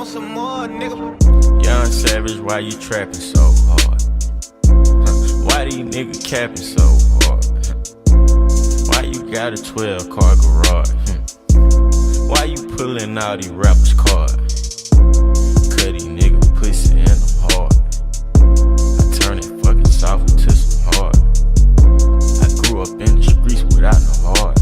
want some more, nigga. Young Savage, why you trapping so hard? Why these niggas capping so hard? Why you got a 12-car garage? Why you pulling all these rappers' cards? Cut these niggas pussy and I'm hard. I turn it fucking soft into some hard. I grew up in the streets without no heart.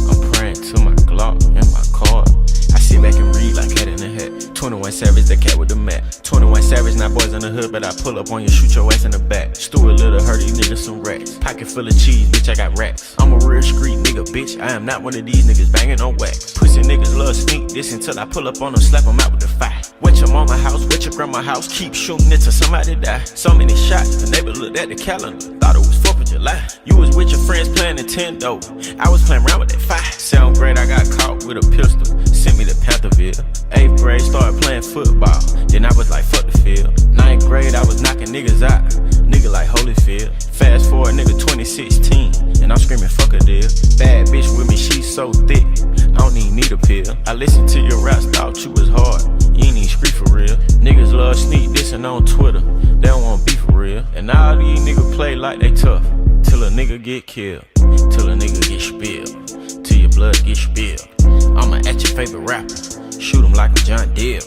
I'm praying to my Glock and my card. I sit back and read like Cat in the Hat. 21 Savage, the cat with the mat. 21 Savage, not boys in the hood, but I pull up on you, shoot your ass in the back. Stuart Little, hurt these niggas some racks. Pocket full of cheese, bitch, I got racks. I'm a real street nigga, bitch, I am not one of these niggas banging on wax. Pussy niggas love sneak this until I pull up on them, slap them out with the fire. Wet your mama house, wet your grandma house, keep shooting it till somebody die. So many shots, the neighbor looked at the calendar, thought it was 4th of July. You was with your friends playing Nintendo, I was playing around with that fire. 7th grade, I got caught with a pistol, sent me to Pantherville. 8th grade, started playing football, then I was like, fuck the field. 9th grade, I was knocking niggas out, nigga like Holyfield. Fast forward, nigga 2016, and I'm screaming, fuck a deal. Bad bitch with me, she so thick, I don't even need a pill. I listened to your raps, thought you was hard, you ain't even street for real. Niggas love sneak dissing on Twitter, they don't want beef for real. And all these niggas play like they tough, till a nigga get killed, till a nigga get spilled, till your blood get spilled. I'ma at your favorite rapper, shoot him like I'm John Deere.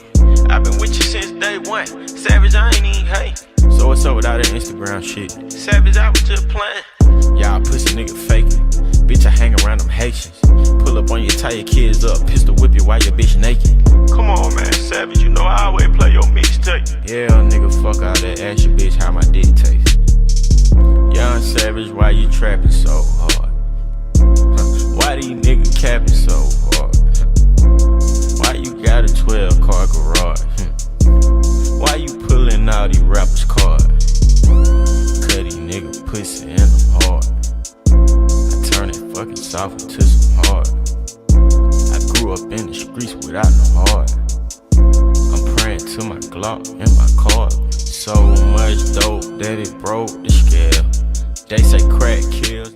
I've been with you since day one, Savage, I ain't even hate. So what's up with all that Instagram shit? Savage, I was just playing. Y'all pussy nigga faking. Bitch, I hang around them Haitians. Pull up on you, tie your kids up, pistol whip you while your bitch naked. Come on, man, Savage, you know I always play your mixtape. Yeah, nigga, fuck all that, ask your bitch how my dick taste. Young Savage, why you trapping so hard? Why these niggas capping so hard? Why you got a 12-car garage? Why you pulling all these rappers' cards? Cut these niggas pussy and I'm hard. I turn it fucking soft into some hard. I grew up in the streets without no heart. I'm praying to my Glock and my card. So much dope that it broke the scale. They say crack kills.